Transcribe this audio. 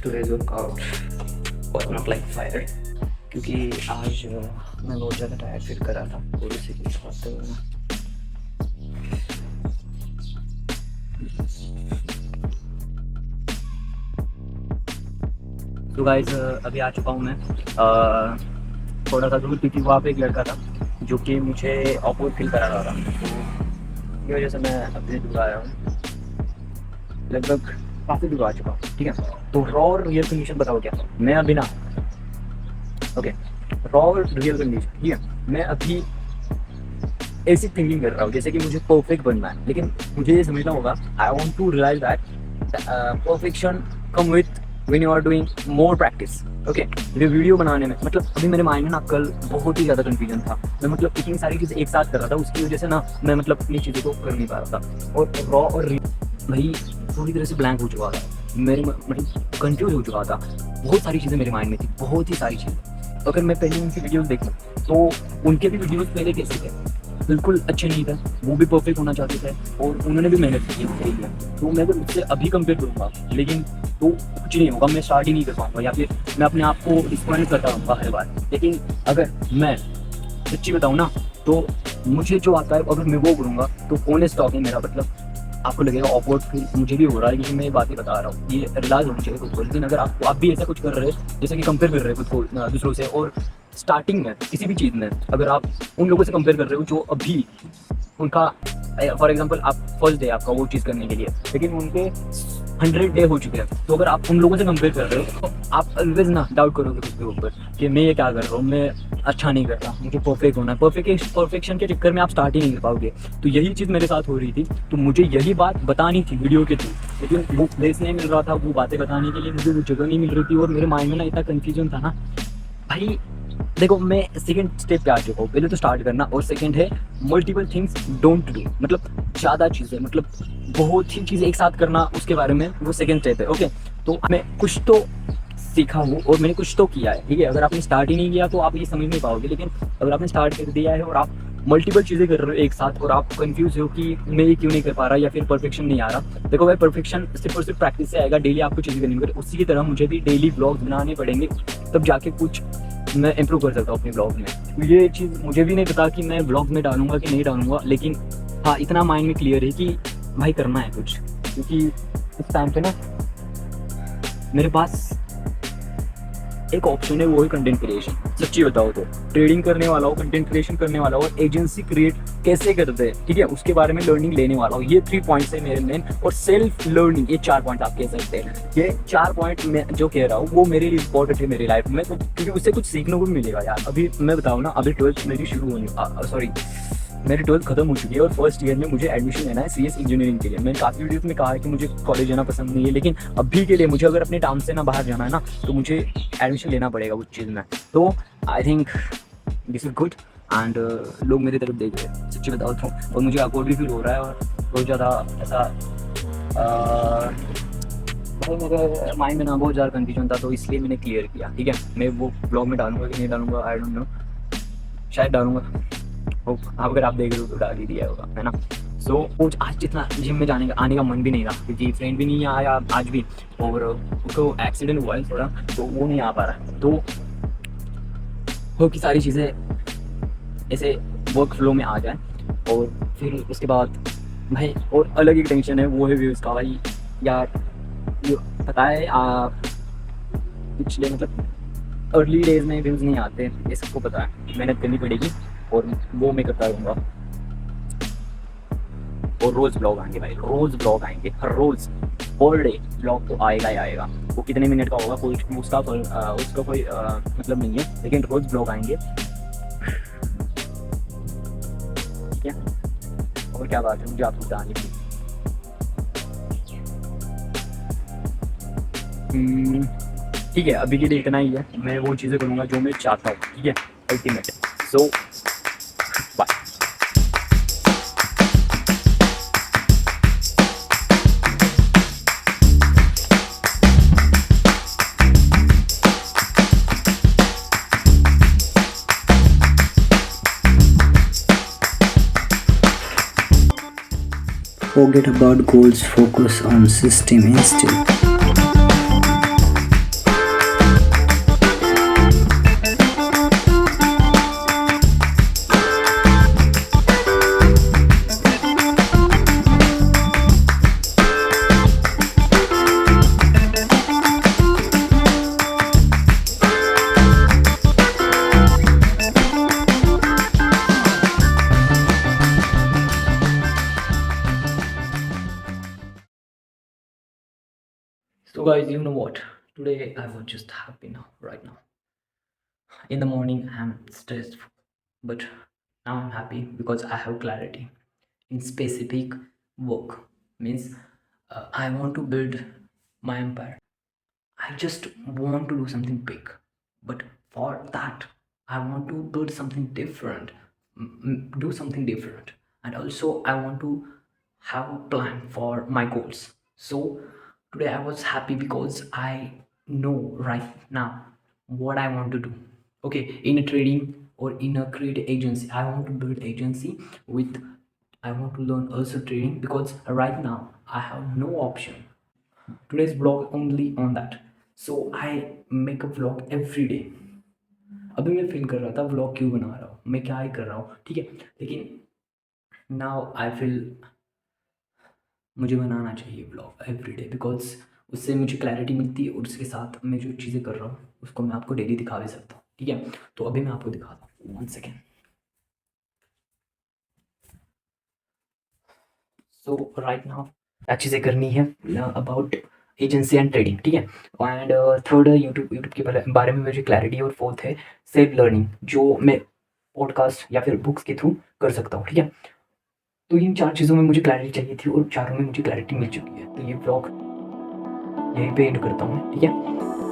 today's workout was not like fire क्योंकि आज मैं बहुत ज़्यादा टायर्ड फील कर रहा था और इसी के साथ तो गाइस अभी आ चुका हूँ मैं थोड़ा सा दूर, क्योंकि वहाँ पे एक लड़का था जो कि मुझे ऑकवर्ड फील करा रहा था, तो ये वजह से मैं अपने दूर आया हूँ, लगभग काफ़ी दूर आ चुका हूँ। ठीक है, तो रॉ और रियल कंडीशन बताओ क्या मैं अभी ना, ओके, रॉ और रियल कंडीशन। ठीक है, मैं अभी ऐसी थिंकिंग कर रहा हूँ जैसे कि मुझे परफेक्ट बनना है, लेकिन मुझे ये समझना होगा, I want to realise that perfection come with when you are doing more practice. Okay, ये वीडियो बनाने में मतलब अभी मेरे माइंड में ना कल बहुत ही ज़्यादा कन्फ्यूजन था, मैं मतलब इतनी सारी चीज़ें एक साथ कर रहा था, उसकी वजह से ना मैं मतलब अपनी चीज़ों को कर नहीं पा रहा था, और रॉ और भाई पूरी तरह से ब्लैंक हो चुका था, मेरे मतलब कंफ्यूज हो चुका था, बहुत सारी चीज़ें मेरे माइंड में थी, बहुत ही सारी चीज़ें। अगर मैं पहले उनकी वीडियोस देखूँ तो उनके भी वीडियोस पहले कैसे थे, बिल्कुल अच्छे नहीं थे, वो भी परफेक्ट होना चाहते थे और उन्होंने भी मेहनत की है, तो मैं अगर मुझसे अभी कंपेयर करूँगा लेकिन तो कुछ नहीं होगा, मैं स्टार्ट ही नहीं कर पाऊँगा, या फिर मैं अपने आप को डिस्पॉइंट करता रहूँगा हर बार। लेकिन अगर मैं सच्ची बताऊँ ना, तो मुझे जो आता है अगर मैं वो करूँगा तो ऑनेस्ट टॉकिंग मेरा मतलब आपको लगेगा ऑकवर्ड फील मुझे भी हो रहा है, क्योंकि मैं ये बातें बता रहा हूँ, ये रिलाइज होनी चाहिए खुद को। लेकिन अगर आप भी ऐसा कुछ कर रहे हैं जैसे कि कंपेयर कर रहे हैं खुद को दूसरों से, और स्टार्टिंग में किसी भी चीज़ में अगर आप उन लोगों से कंपेयर कर रहे हो जो अभी उनका फॉर एग्जांपल आप फर्स्ट डे आपका वो चीज़ करने के लिए, लेकिन उनके 100 डे हो चुके हैं, तो अगर आप उन लोगों से कंपेयर कर रहे हो तो आप ऑलवेज ना डाउट करोगे खुद के ऊपर कि मैं ये क्या कर रहा हूँ, मैं अच्छा नहीं कर रहा, मुझे परफेक्ट होना है, परफेक्शन के चक्कर में आप स्टार्ट ही नहीं कर पाओगे। तो यही चीज़ मेरे साथ हो रही थी, तो मुझे यही बात बतानी थी वीडियो के थ्रू, लेकिन वो प्लेस नहीं मिल रहा था, वो बातें बताने के लिए मुझे वो जगह नहीं मिल रही थी, और मेरे माइंड में ना इतना कन्फ्यूजन था ना भाई। देखो मैं सेकंड स्टेप पे आ चुका हूँ, पहले तो स्टार्ट करना, और सेकंड है मल्टीपल थिंग्स डोंट डू, मतलब ज़्यादा चीज़ें, मतलब बहुत ही चीज़ें एक साथ करना, उसके बारे में वो सेकंड स्टेप है। ओके, तो मैं कुछ तो सीखा हूँ और मैंने कुछ तो किया है। ठीक है, अगर आपने स्टार्ट ही नहीं किया तो आप ये समझ नहीं पाओगे, लेकिन अगर आपने स्टार्ट कर दिया है और आप मल्टीपल चीज़ें कर रहे हो एक साथ और आप कंफ्यूज हो कि मैं ये क्यों नहीं कर पा रहा या फिर परफेक्शन नहीं आ रहा, देखो भाई परफेक्शन सिर्फ और सिर्फ प्रैक्टिस से आएगा, डेली आपको चीज़ें करनी पड़ेगी, उसी की तरह मुझे भी डेली ब्लॉग्स बनाने पड़ेंगे, तब जाके कुछ मैं इम्प्रूव कर सकता हूँ अपने ब्लॉग में। तो ये चीज़ मुझे भी नहीं पता कि मैं ब्लॉग में डालूंगा कि नहीं डालूंगा, लेकिन हाँ इतना माइंड में क्लियर है कि भाई करना है कुछ, क्योंकि इस टाइम पे ना मेरे पास एक ऑप्शन है, वो है कंटेंट क्रिएशन। सच्ची बताओ तो ट्रेडिंग करने वाला हो, कंटेंट क्रिएशन करने वाला हो, और एजेंसी क्रिएट कैसे करते हैं, ठीक है, उसके बारे में लर्निंग लेने वाला हूँ। ये 3 पॉइंट्स है मेरे मेन, और सेल्फ लर्निंग ये 4 पॉइंट आप कह सकते हैं। ये 4 पॉइंट मैं जो कह रहा हूँ वो मेरे लिए इंपॉर्टेंट है मेरी लाइफ में, क्योंकि उससे कुछ सीखने को भी मिलेगा यार। अभी मैं बताऊँ ना, अभी 12th मेरी शुरू होनी, सॉरी मेरी 12th खत्म हो चुकी है, और फर्स्ट ईयर में मुझे एडमिशन लेना है सीएस इंजीनियरिंग के लिए। मैंने काफ़ी वीडियोस में कहा है कि मुझे कॉलेज जाना पसंद नहीं है, लेकिन अभी के लिए मुझे अगर अपने टाउन से ना बाहर जाना है ना, तो मुझे एडमिशन लेना पड़ेगा उस चीज़ में। तो I think this is good, and लोग मेरी तरफ देख रहे हैं, सच्ची बताओ तो, और मुझे अकॉर्ड भी फील हो रहा है, और बहुत ज़्यादा ऐसा मेरे माइंड में ना बहुत ज़्यादा कन्फ्यूजन था, तो इसलिए मैंने क्लियर किया। ठीक है, मैं वो ब्लॉग में डालूंगा कि नहीं डालूंगा आई डोंट नो, शायद डालूंगा, अगर आप देख रहे हो तो डाल ही दिया होगा, है ना। सो कुछ आज जितना जिम में आने का मन भी नहीं रहा, क्योंकि फ्रेंड भी नहीं आया आज भी, और उसको एक्सीडेंट हुआ है थोड़ा, तो वो नहीं आ पा रहा है। तो हो कि सारी चीज़ें ऐसे वर्क फ्लो में आ जाए, और फिर उसके बाद भाई और अलग ही टेंशन है, वो है व्यूज़ का भाई यार। जो पता है पिछले मतलब अर्ली डेज में व्यूज़ नहीं आते, ये सबको पता है, मेहनत करनी पड़ेगी, और वो मैं करता रहूँगा, और रोज़ ब्लॉग आएंगे भाई, रोज़ ब्लॉग आएंगे, हर रोज़ पर डे ब्लॉग तो आएगा ही आएगा। वो कितने मिनट का होगा कोई उसका कोई मतलब नहीं है, लेकिन रोज़ ब्लॉग आएंगे। ठीक है, और क्या बात है मुझे आपको बतानी थी। ठीक है, अभी के लिए इतना ही है, मैं वो चीज़ें करूँगा जो मैं चाहता हूँ। ठीक है, ultimate. So bye. Forget about goals, focus on system instead. So guys, you know what? Today I was just happy now, right now. In the morning I'm stressed, but now I'm happy because I have clarity in specific work. Means I want to build my empire. I just want to do something big, but for that, I want to build something different, do something different, and also I want to have a plan for my goals. So today I was happy because I know right now what I want to do. Okay, in a trading or in a creative agency, I want to build agency with. I want to learn also trading because right now I have no option. Today's vlog only on that. So I make a vlog every day. अभी मैं feel कर रहा था vlog क्यों बना रहा हूँ, मैं क्या ही कर रहा हूँ, ठीक है, लेकिन नाउ आई फील मुझे बनाना चाहिए व्लॉग एवरी डे बिकॉज उससे मुझे क्लैरिटी मिलती है और उसके साथ मैं जो चीज़ें कर रहा हूँ उसको मैं आपको डेली दिखा भी सकता हूँ, ठीक है। तो अभी मैं आपको दिखाता हूँ, 1 सेकेंड। सो राइट नाउ क्या चीज़ें करनी है अबाउट एजेंसी एंड ट्रेडिंग, ठीक है। एंड थर्ड है यूट्यूब के बारे में मुझे क्लैरिटी, और फोर्थ है सेल्फ लर्निंग जो मैं पॉडकास्ट या फिर बुक्स के थ्रू कर सकता हूँ, ठीक है। तो इन 4 चीज़ों में मुझे क्लैरिटी चाहिए थी और चारों में मुझे क्लैरिटी मिल चुकी है। तो ये ब्लॉग यहीं पे एंड करता हूँ मैं, ठीक है।